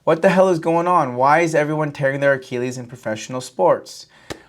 What the hell is going on? Why is everyone tearing their Achilles in professional sports?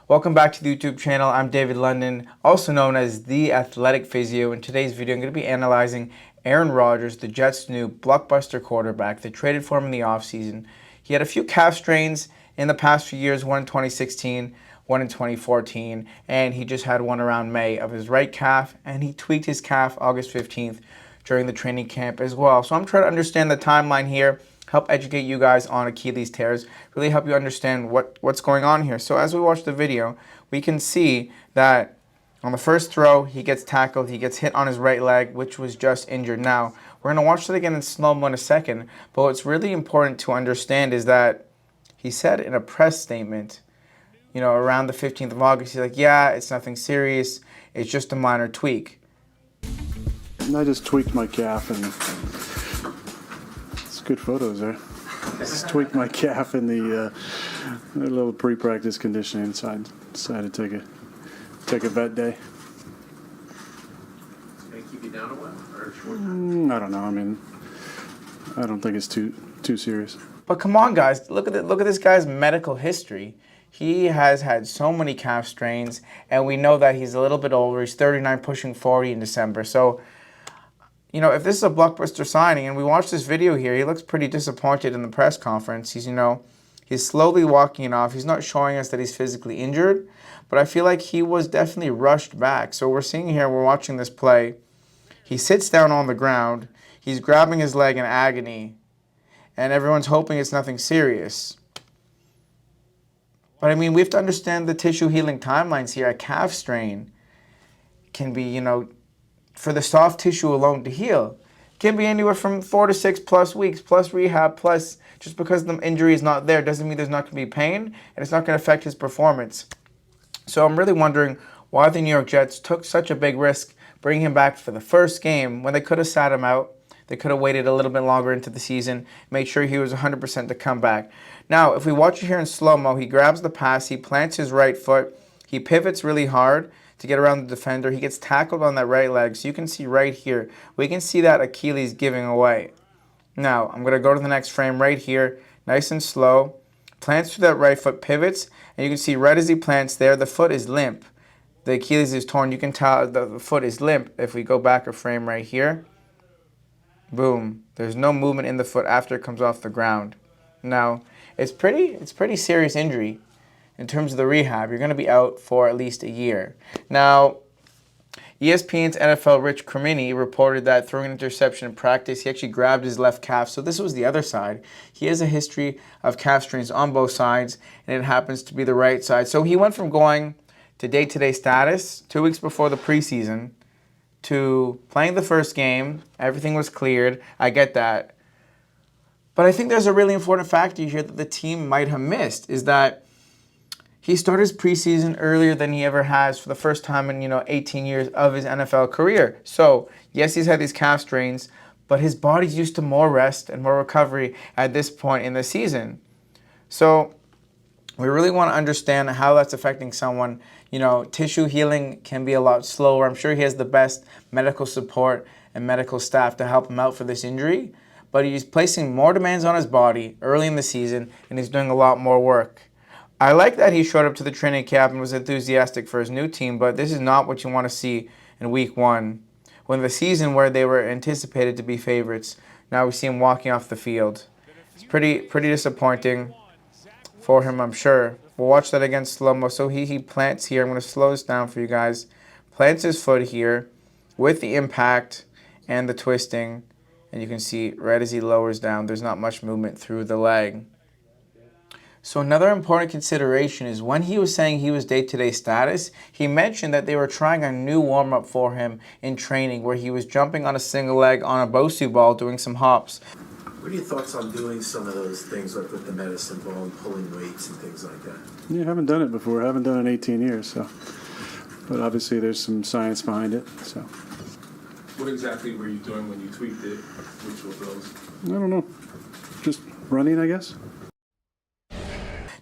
Welcome back to the YouTube channel. I'm David London, also known as the Athletic Physio. In today's video, I'm going to be analyzing Aaron Rodgers, the Jets' new blockbuster quarterback. They traded for him in the offseason. He had a few calf strains in the past few years, one in 2016, one in 2014, and he just had one around May of his right calf, and he tweaked his calf August 15th during the training camp as well. So I'm trying to understand the timeline here, help educate you guys on Achilles tears, really help you understand what's going on here. So as we watch the video, we can see that on the first throw, he gets tackled, he gets hit on his right leg, which was just injured. Now, we're going to watch that again in slow-mo in a second, but what's really important to understand is that he said in a press statement, around the 15th of August, he's like, yeah, it's nothing serious, it's just a minor tweak. And I just tweaked my calf, and it's good photos there. Just tweaked my calf in the a little pre-practice conditioning, so I decided to take a vet day. May keep you down a while or a short time? I don't know. I mean, I don't think it's too serious. But come on, guys, look at this guy's medical history. He has had so many calf strains, and we know that he's a little bit older. He's 39, pushing 40 in December. So, if this is a blockbuster signing, and we watch this video here, he looks pretty disappointed in the press conference. He's slowly walking it off. He's not showing us that he's physically injured, but I feel like he was definitely rushed back. So we're seeing here, we're watching this play. He sits down on the ground. He's grabbing his leg in agony, and everyone's hoping it's nothing serious. But, we have to understand the tissue healing timelines here. A calf strain can be, for the soft tissue alone to heal, can be anywhere from 4 to 6 plus weeks, plus rehab, plus just because the injury is not there doesn't mean there's not going to be pain, and it's not going to affect his performance. So I'm really wondering why the New York Jets took such a big risk bringing him back for the first game when they could have sat him out. They could have waited a little bit longer into the season, made sure he was 100% to come back. Now, if we watch it here in slow-mo, he grabs the pass, he plants his right foot, he pivots really hard to get around the defender. He gets tackled on that right leg. So you can see right here, we can see that Achilles giving away. Now, I'm going to go to the next frame right here, nice and slow. Plants through that right foot, pivots, and you can see right as he plants there, the foot is limp. The Achilles is torn. You can tell the foot is limp if we go back a frame right here. Boom. There's no movement in the foot after it comes off the ground. Now, it's pretty serious injury. In terms of the rehab, you're going to be out for at least a year. Now, ESPN's NFL Rich Cremini reported that throwing an interception in practice, he actually grabbed his left calf. So this was the other side. He has a history of calf strains on both sides, and it happens to be the right side. So he went from going to day-to-day status 2 weeks before the preseason to playing the first game. Everything was cleared. I get that. But I think there's a really important factor here that the team might have missed, is that he started his preseason earlier than he ever has for the first time in, 18 years of his NFL career. So, yes, he's had these calf strains, but his body's used to more rest and more recovery at this point in the season. So, we really want to understand how that's affecting someone. Tissue healing can be a lot slower. I'm sure he has the best medical support and medical staff to help him out for this injury, but he's placing more demands on his body early in the season, and he's doing a lot more work. I like that he showed up to the training camp and was enthusiastic for his new team, but this is not what you want to see in week one, when the season where they were anticipated to be favorites. Now we see him walking off the field. It's pretty disappointing for him, I'm sure. We'll watch that again slow-mo. So he plants here. I'm going to slow this down for you guys. Plants his foot here with the impact and the twisting, and you can see right as he lowers down, there's not much movement through the leg. So another important consideration is when he was saying he was day-to-day status, he mentioned that they were trying a new warm-up for him in training where he was jumping on a single leg on a Bosu ball doing some hops. What are your thoughts on doing some of those things like with the medicine ball and pulling weights and things like that? Yeah, I haven't done it before. I haven't done it in 18 years, so. But obviously there's some science behind it, so. What exactly were you doing when you tweaked it? Which were those? I don't know. Just running, I guess.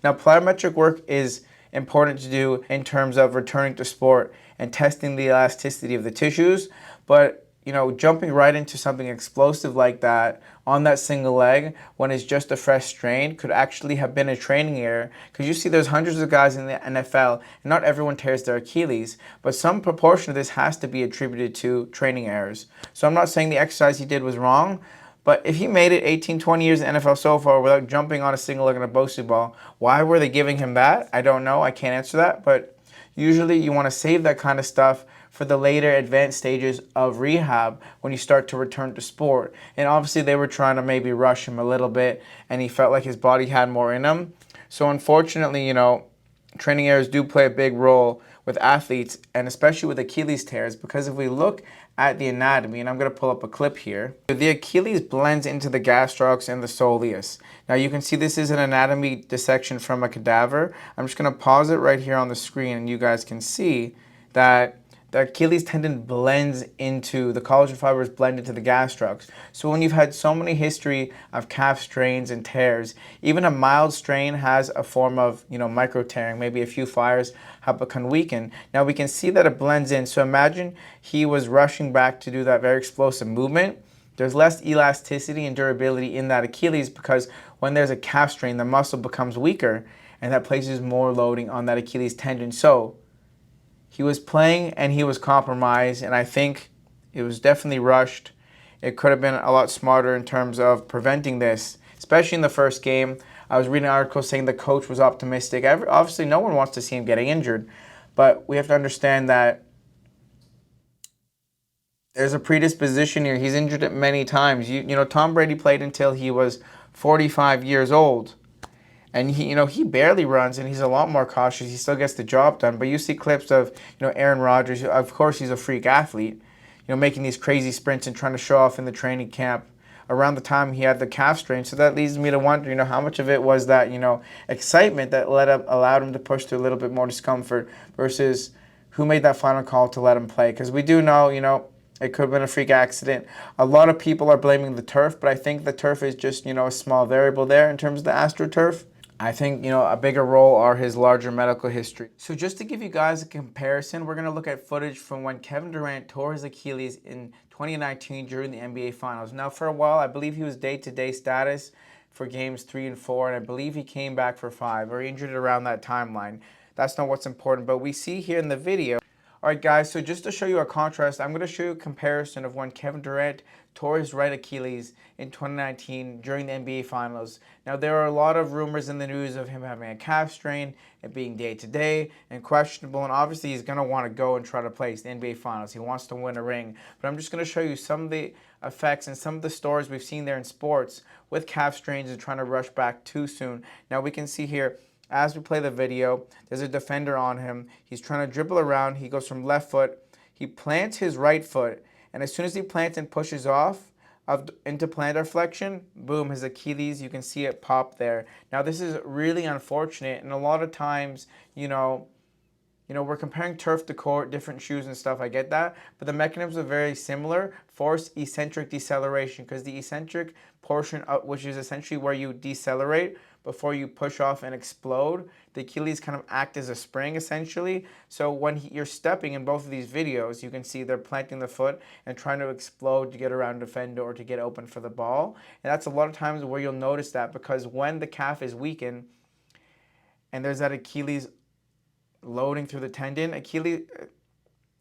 Now, plyometric work is important to do in terms of returning to sport and testing the elasticity of the tissues, but jumping right into something explosive like that on that single leg when it's just a fresh strain could actually have been a training error. Because you see there's hundreds of guys in the NFL, and not everyone tears their Achilles, but some proportion of this has to be attributed to training errors. So I'm not saying the exercise he did was wrong, but if he made it 18, 20 years in the NFL so far without jumping on a single leg on a Bosu ball, why were they giving him that? I don't know. I can't answer that. But usually you want to save that kind of stuff for the later advanced stages of rehab when you start to return to sport. And obviously they were trying to maybe rush him a little bit, and he felt like his body had more in him. So unfortunately, training errors do play a big role with athletes, and especially with Achilles tears, because if we look at the anatomy, and I'm going to pull up a clip here, the Achilles blends into the gastrocs and the soleus. Now you can see this is an anatomy dissection from a cadaver. I'm just going to pause it right here on the screen, and you guys can see that the Achilles tendon blends into, the collagen fibers blend into the gastrocs. So when you've had so many history of calf strains and tears, even a mild strain has a form of, micro tearing, maybe a few fibers have become weakened. Now we can see that it blends in. So imagine he was rushing back to do that very explosive movement. There's less elasticity and durability in that Achilles because when there's a calf strain, the muscle becomes weaker, and that places more loading on that Achilles tendon. So he was playing and he was compromised, and I think it was definitely rushed. It could have been a lot smarter in terms of preventing this, especially in the first game. I was reading an article saying the coach was optimistic. Obviously, no one wants to see him getting injured, but we have to understand that there's a predisposition here. He's injured it many times. Tom Brady played until he was 45 years old. And he barely runs, and he's a lot more cautious. He still gets the job done. But you see clips of, Aaron Rodgers. Of course, he's a freak athlete, making these crazy sprints and trying to show off in the training camp around the time he had the calf strain. So that leads me to wonder, how much of it was that, excitement that allowed him to push through a little bit more discomfort versus who made that final call to let him play. Because we do know, it could have been a freak accident. A lot of people are blaming the turf, but I think the turf is just, a small variable there in terms of the AstroTurf. I think, a bigger role are his larger medical history. So just to give you guys a comparison, we're going to look at footage from when Kevin Durant tore his Achilles in 2019 during the NBA Finals. Now, for a while, I believe he was day-to-day status for games 3 and 4, and I believe he came back for 5, or injured around that timeline. That's not what's important, but we see here in the video. All right, guys, so just to show you a contrast, I'm going to show you a comparison of when Kevin Durant tore his right Achilles in 2019 during the NBA Finals. Now, there are a lot of rumors in the news of him having a calf strain, it being day-to-day and questionable, and obviously he's going to want to go and try to play the NBA Finals. He wants to win a ring. But I'm just going to show you some of the effects and some of the stories we've seen there in sports with calf strains and trying to rush back too soon. Now, we can see here, as we play the video, there's a defender on him. He's trying to dribble around. He goes from left foot. He plants his right foot. And as soon as he plants and pushes off into plantar flexion, boom, his Achilles, you can see it pop there. Now, this is really unfortunate. And a lot of times, we're comparing turf to court, different shoes and stuff. I get that. But the mechanisms are very similar. Force eccentric deceleration, because the eccentric portion, which is essentially where you decelerate before you push off and explode, the Achilles kind of act as a spring essentially. So when you're stepping in both of these videos, you can see they're planting the foot and trying to explode to get around a defender or to get open for the ball. And that's a lot of times where you'll notice that, because when the calf is weakened and there's that Achilles loading through the tendon,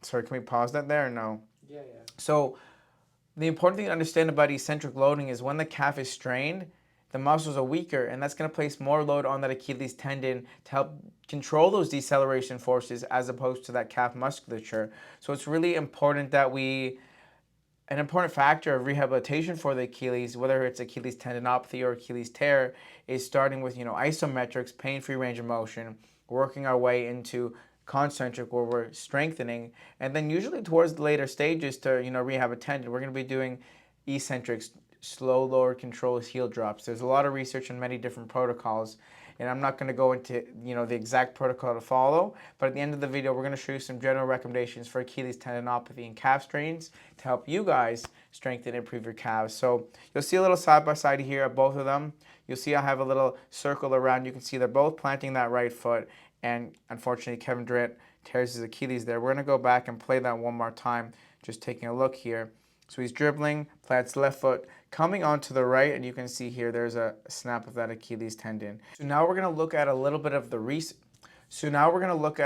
sorry, can we pause that there or no? Yeah. So the important thing to understand about eccentric loading is when the calf is strained, the muscles are weaker, and that's going to place more load on that Achilles tendon to help control those deceleration forces as opposed to that calf musculature. So it's really important that an important factor of rehabilitation for the Achilles, whether it's Achilles tendinopathy or Achilles tear, is starting with, isometrics, pain-free range of motion, working our way into concentric, where we're strengthening, and then usually towards the later stages to, rehab a tendon, we're going to be doing eccentrics, slow lower controls, heel drops. There's a lot of research and many different protocols, and I'm not going to go into the exact protocol to follow, but at the end of the video we're going to show you some general recommendations for Achilles tendinopathy and calf strains to help you guys strengthen and improve your calves. So you'll see a little side by side here of both of them. You'll see I have a little circle around. You can see they're both planting that right foot, and unfortunately Kevin Durant tears his Achilles there. We're going to go back and play that one more time, just taking a look here. So he's dribbling, plants left foot, coming onto the right, and you can see here there's a snap of that Achilles tendon. So now we're going to look at a little bit of the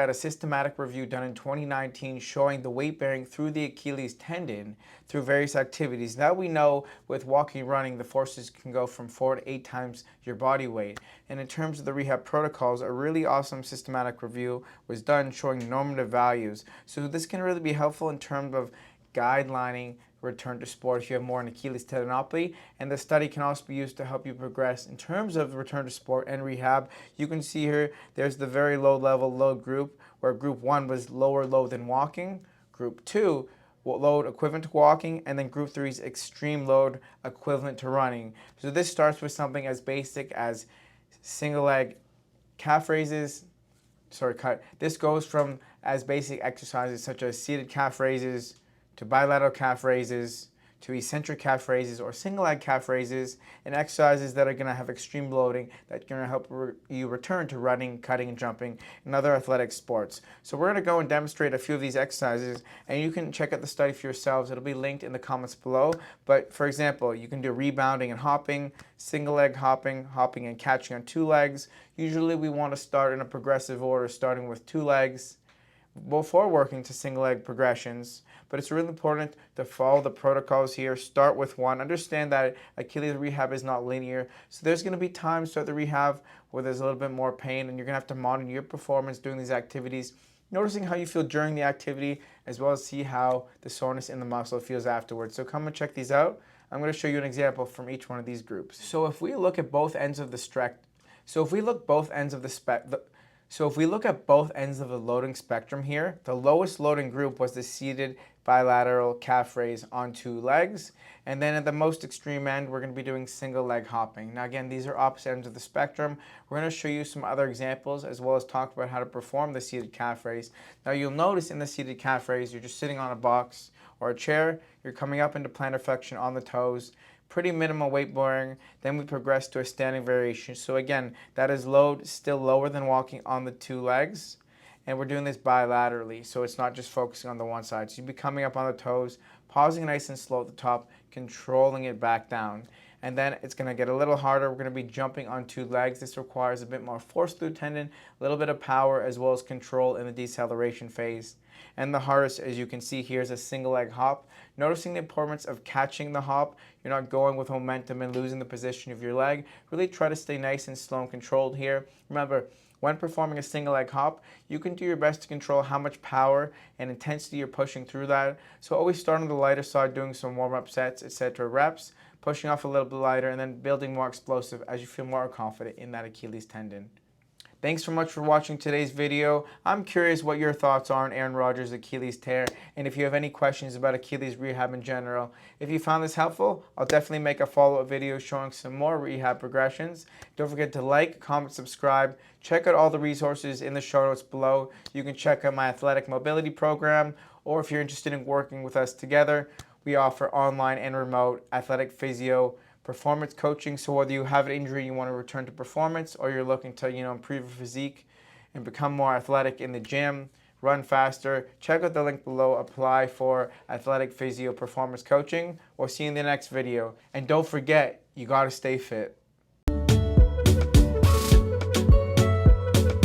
a systematic review done in 2019 showing the weight bearing through the Achilles tendon through various activities. Now we know with walking, running, the forces can go from 4 to 8 times your body weight. And in terms of the rehab protocols, a really awesome systematic review was done showing normative values. So this can really be helpful in terms of guidelining return to sport if you have more an Achilles tendinopathy, and the study can also be used to help you progress in terms of return to sport and rehab. You can see here there's the very low level load group where group 1 was lower load than walking, group 2 load equivalent to walking, and then group 3 is extreme load equivalent to running. So this starts with something as basic as single leg calf raises. This goes from as basic exercises such as seated calf raises to bilateral calf raises, to eccentric calf raises or single leg calf raises, and exercises that are going to have extreme loading that are going to help you return to running, cutting, and jumping and other athletic sports. So we're going to go and demonstrate a few of these exercises, and you can check out the study for yourselves. It'll be linked in the comments below. But for example, you can do rebounding and hopping, single leg hopping, hopping and catching on 2 legs. Usually we want to start in a progressive order, starting with 2 legs before working to single leg progressions, but it's really important to follow the protocols here. Start with 1. Understand that Achilles rehab is not linear, so there's going to be times throughout the rehab where there's a little bit more pain, and you're going to have to monitor your performance doing these activities, noticing how you feel during the activity, as well as see how the soreness in the muscle feels afterwards. So come and check these out. I'm going to show you an example from each one of these groups. So if we look at both ends of the loading spectrum here, the lowest loading group was the seated bilateral calf raise on 2 legs. And then at the most extreme end, we're going to be doing single leg hopping. Now again, these are opposite ends of the spectrum. We're going to show you some other examples as well as talk about how to perform the seated calf raise. Now you'll notice in the seated calf raise, you're just sitting on a box or a chair. You're coming up into plantar flexion on the toes. Pretty minimal weight bearing. Then we progress to a standing variation. So again, that is load still lower than walking on the 2 legs. And we're doing this bilaterally, so it's not just focusing on the one side. So you'd be coming up on the toes, pausing nice and slow at the top, controlling it back down. And then it's going to get a little harder. We're going to be jumping on 2 legs. This requires a bit more force through tendon, a little bit of power, as well as control in the deceleration phase. And the hardest, as you can see here, is a single leg hop. Noticing the importance of catching the hop. You're not going with momentum and losing the position of your leg. Really try to stay nice and slow and controlled here. Remember, when performing a single leg hop, you can do your best to control how much power and intensity you're pushing through that. So always start on the lighter side, doing some warm-up sets, etc. reps, pushing off a little bit lighter, and then building more explosive as you feel more confident in that Achilles tendon. Thanks so much for watching today's video. I'm curious what your thoughts are on Aaron Rodgers' Achilles tear, and if you have any questions about Achilles rehab in general. If you found this helpful, I'll definitely make a follow-up video showing some more rehab progressions. Don't forget to like, comment, subscribe. Check out all the resources in the show notes below. You can check out my athletic mobility program, or if you're interested in working with us together, we offer online and remote athletic physio performance coaching. So whether you have an injury, you want to return to performance, or you're looking to improve your physique and become more athletic in the gym, run faster, check out the link below. Apply for athletic physio performance coaching. We'll see you in the next video. And don't forget, you got to stay fit.